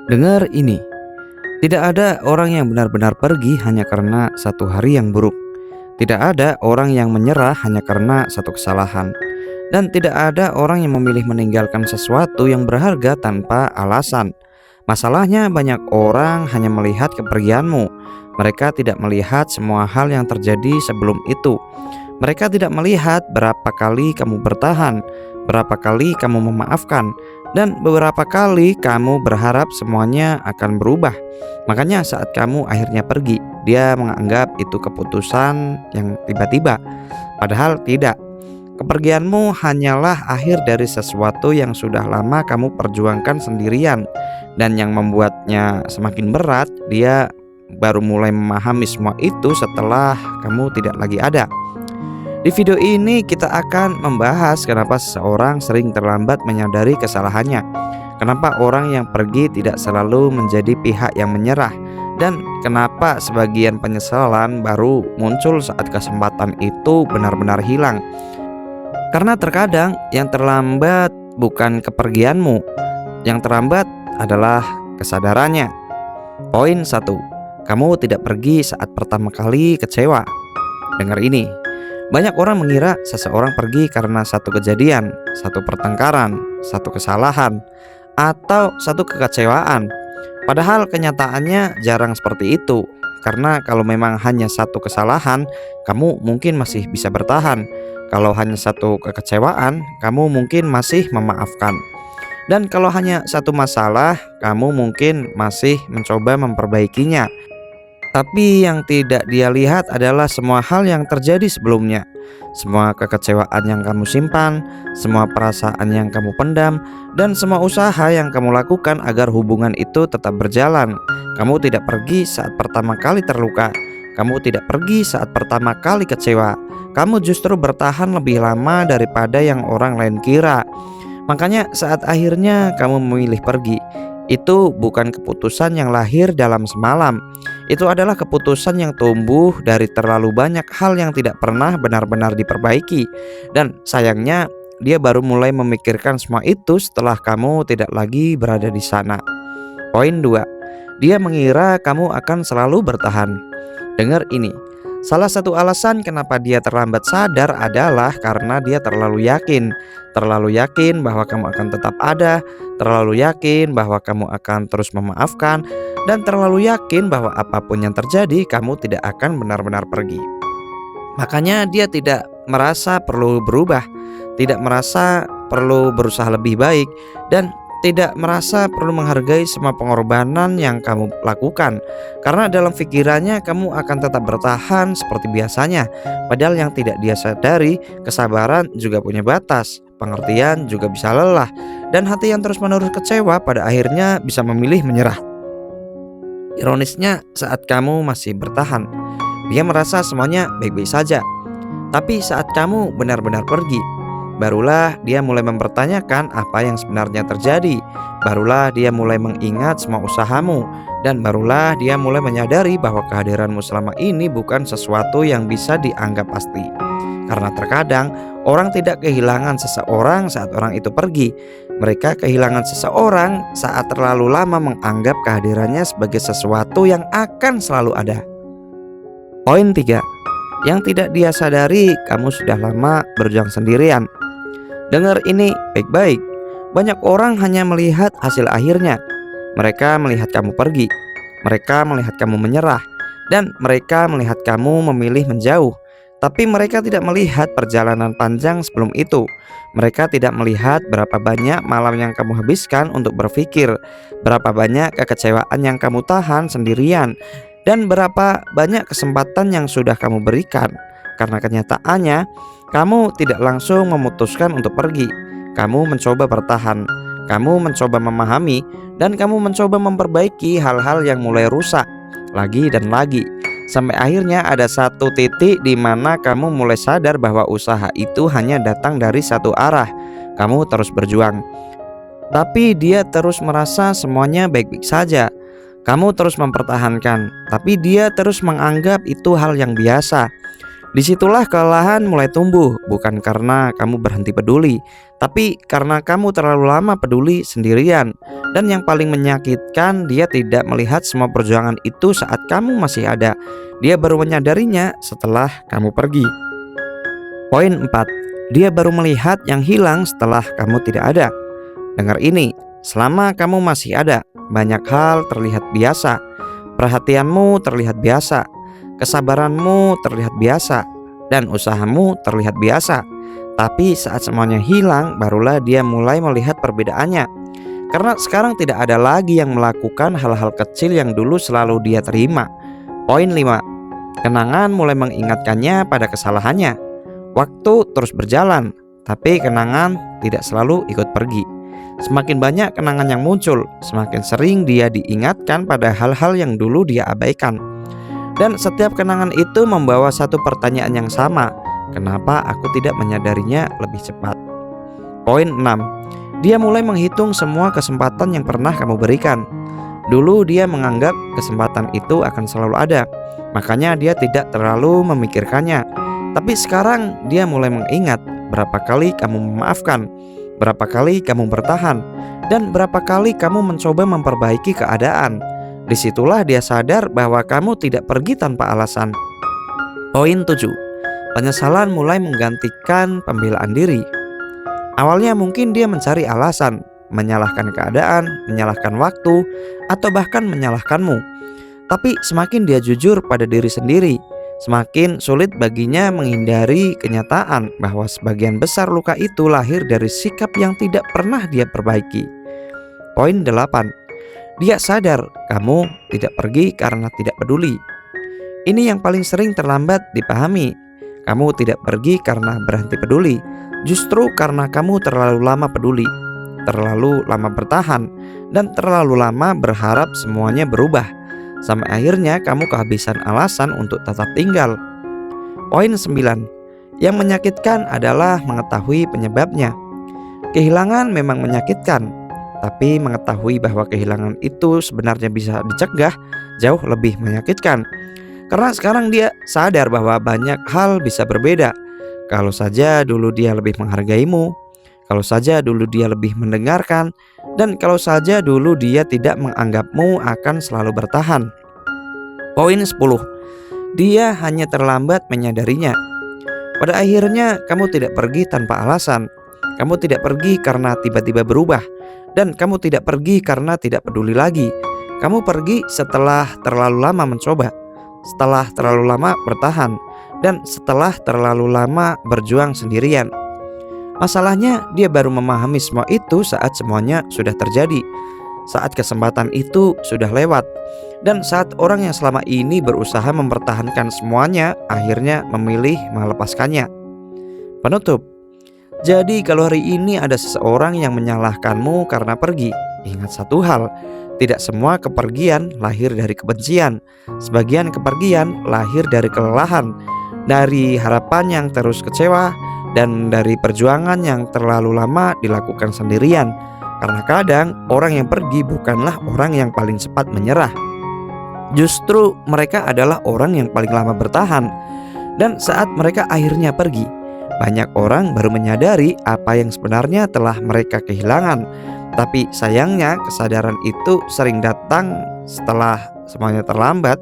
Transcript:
Dengar ini, tidak ada orang yang benar-benar pergi hanya karena satu hari yang buruk. Tidak ada orang yang menyerah hanya karena satu kesalahan. Dan tidak ada orang yang memilih meninggalkan sesuatu yang berharga tanpa alasan. Masalahnya banyak orang hanya melihat kepergianmu. Mereka tidak melihat semua hal yang terjadi sebelum itu. Mereka tidak melihat berapa kali kamu bertahan, berapa kali kamu memaafkan, dan beberapa kali kamu berharap semuanya akan berubah. Makanya saat kamu akhirnya pergi, dia menganggap itu keputusan yang tiba-tiba. Padahal tidak. Kepergianmu hanyalah akhir dari sesuatu yang sudah lama kamu perjuangkan sendirian. Dan yang membuatnya semakin berat, dia baru mulai memahami semua itu setelah kamu tidak lagi ada. Di video ini kita akan membahas kenapa seseorang sering terlambat menyadari kesalahannya, kenapa orang yang pergi tidak selalu menjadi pihak yang menyerah, dan kenapa sebagian penyesalan baru muncul saat kesempatan itu benar-benar hilang. Karena terkadang yang terlambat bukan kepergianmu, yang terlambat adalah kesadarannya. Poin 1. Kamu tidak pergi saat pertama kali kecewa. Dengar ini. Banyak orang mengira seseorang pergi karena satu kejadian, satu pertengkaran, satu kesalahan, atau satu kekecewaan. Padahal kenyataannya jarang seperti itu. Karena kalau memang hanya satu kesalahan, kamu mungkin masih bisa bertahan. Kalau hanya satu kekecewaan, kamu mungkin masih memaafkan. Dan kalau hanya satu masalah, kamu mungkin masih mencoba memperbaikinya. Tapi yang tidak dia lihat adalah semua hal yang terjadi sebelumnya. Semua kekecewaan yang kamu simpan, semua perasaan yang kamu pendam, dan semua usaha yang kamu lakukan agar hubungan itu tetap berjalan. Kamu tidak pergi saat pertama kali terluka. Kamu tidak pergi saat pertama kali kecewa. Kamu justru bertahan lebih lama daripada yang orang lain kira. Makanya saat akhirnya kamu memilih pergi, itu bukan keputusan yang lahir dalam semalam. Itu adalah keputusan yang tumbuh dari terlalu banyak hal yang tidak pernah benar-benar diperbaiki. Dan sayangnya dia baru mulai memikirkan semua itu setelah kamu tidak lagi berada di sana. Poin 2. Dia mengira kamu akan selalu bertahan. Dengar ini. Salah satu alasan kenapa dia terlambat sadar adalah karena dia terlalu yakin. Terlalu yakin bahwa kamu akan tetap ada, terlalu yakin bahwa kamu akan terus memaafkan, dan terlalu yakin bahwa apapun yang terjadi kamu tidak akan benar-benar pergi. Makanya dia tidak merasa perlu berubah, tidak merasa perlu berusaha lebih baik, dan tidak merasa perlu menghargai semua pengorbanan yang kamu lakukan. Karena dalam pikirannya kamu akan tetap bertahan seperti biasanya. Padahal yang tidak dia sadari, kesabaran juga punya batas, pengertian juga bisa lelah, dan hati yang terus-menerus kecewa pada akhirnya bisa memilih menyerah. Ironisnya saat kamu masih bertahan, dia merasa semuanya baik-baik saja. Tapi saat kamu benar-benar pergi, barulah dia mulai mempertanyakan apa yang sebenarnya terjadi. Barulah dia mulai mengingat semua usahamu. Dan barulah dia mulai menyadari bahwa kehadiranmu selama ini bukan sesuatu yang bisa dianggap pasti. Karena terkadang orang tidak kehilangan seseorang saat orang itu pergi. Mereka kehilangan seseorang saat terlalu lama menganggap kehadirannya sebagai sesuatu yang akan selalu ada. Poin 3. Yang tidak dia sadari, kamu sudah lama berjuang sendirian. Dengar ini baik-baik. Banyak orang hanya melihat hasil akhirnya. Mereka melihat kamu pergi. Mereka melihat kamu menyerah. Dan mereka melihat kamu memilih menjauh. Tapi mereka tidak melihat perjalanan panjang sebelum itu. Mereka tidak melihat berapa banyak malam yang kamu habiskan untuk berpikir. Berapa banyak kekecewaan yang kamu tahan sendirian. Dan berapa banyak kesempatan yang sudah kamu berikan. Karena kenyataannya, kamu tidak langsung memutuskan untuk pergi. Kamu mencoba bertahan. Kamu mencoba memahami. Dan kamu mencoba memperbaiki hal-hal yang mulai rusak. Lagi dan lagi. Sampai akhirnya ada satu titik di mana kamu mulai sadar bahwa usaha itu hanya datang dari satu arah. Kamu terus berjuang. Tapi dia terus merasa semuanya baik-baik saja. Kamu terus mempertahankan, tapi dia terus menganggap itu hal yang biasa. Disitulah kelelahan mulai tumbuh, bukan karena kamu berhenti peduli, Tapi karena kamu terlalu lama peduli sendirian, dan yang paling menyakitkan, dia tidak melihat semua perjuangan itu saat kamu masih ada. Dia baru menyadarinya setelah kamu pergi. Poin 4. Dia baru melihat yang hilang setelah kamu tidak ada. Dengar ini, selama kamu masih ada, banyak hal terlihat biasa. Perhatianmu terlihat biasa, kesabaranmu terlihat biasa, dan usahamu terlihat biasa. Tapi saat semuanya hilang, barulah dia mulai melihat perbedaannya. Karena sekarang tidak ada lagi yang melakukan hal-hal kecil yang dulu selalu dia terima. Poin 5. Kenangan mulai mengingatkannya pada kesalahannya. Waktu terus berjalan, tapi kenangan tidak selalu ikut pergi. Semakin banyak kenangan yang muncul, semakin sering dia diingatkan pada hal-hal yang dulu dia abaikan. Dan setiap kenangan itu membawa satu pertanyaan yang sama. Kenapa aku tidak menyadarinya lebih cepat? Poin 6. Dia mulai menghitung semua kesempatan yang pernah kamu berikan. Dulu dia menganggap kesempatan itu akan selalu ada, makanya dia tidak terlalu memikirkannya. Tapi sekarang dia mulai mengingat berapa kali kamu memaafkan, berapa kali kamu bertahan, dan berapa kali kamu mencoba memperbaiki keadaan. Disitulah dia sadar bahwa kamu tidak pergi tanpa alasan. Poin 7. Penyesalan mulai menggantikan pembelaan diri. Awalnya mungkin dia mencari alasan, menyalahkan keadaan, menyalahkan waktu, atau bahkan menyalahkanmu. Tapi semakin dia jujur pada diri sendiri, semakin sulit baginya menghindari kenyataan bahwa sebagian besar luka itu lahir dari sikap yang tidak pernah dia perbaiki. Poin 8. Dia sadar kamu tidak pergi karena tidak peduli. Ini yang paling sering terlambat dipahami. Kamu tidak pergi karena berhenti peduli, justru karena kamu terlalu lama peduli, terlalu lama bertahan, dan terlalu lama berharap semuanya berubah. Sampai akhirnya kamu kehabisan alasan untuk tetap tinggal. Poin 9. Yang menyakitkan adalah mengetahui penyebabnya. Kehilangan memang menyakitkan, tapi mengetahui bahwa kehilangan itu sebenarnya bisa dicegah jauh lebih menyakitkan. Karena sekarang dia sadar bahwa banyak hal bisa berbeda. Kalau saja dulu dia lebih menghargaimu, kalau saja dulu dia lebih mendengarkan, dan kalau saja dulu dia tidak menganggapmu akan selalu bertahan. Poin 10. Dia hanya terlambat menyadarinya. Pada akhirnya kamu tidak pergi tanpa alasan. Kamu tidak pergi karena tiba-tiba berubah, dan kamu tidak pergi karena tidak peduli lagi. Kamu pergi setelah terlalu lama mencoba, setelah terlalu lama bertahan, dan setelah terlalu lama berjuang sendirian. Masalahnya, dia baru memahami semua itu saat semuanya sudah terjadi, saat kesempatan itu sudah lewat, dan saat orang yang selama ini berusaha mempertahankan semuanya akhirnya memilih melepaskannya. Penutup. Jadi kalau hari ini ada seseorang yang menyalahkanmu karena pergi, ingat satu hal. Tidak semua kepergian lahir dari kebencian. Sebagian kepergian lahir dari kelelahan, dari harapan yang terus kecewa, dan dari perjuangan yang terlalu lama dilakukan sendirian. Karena kadang orang yang pergi bukanlah orang yang paling cepat menyerah. Justru mereka adalah orang yang paling lama bertahan. Dan saat mereka akhirnya pergi, banyak orang baru menyadari apa yang sebenarnya telah mereka kehilangan. Tapi sayangnya kesadaran itu sering datang setelah semuanya terlambat.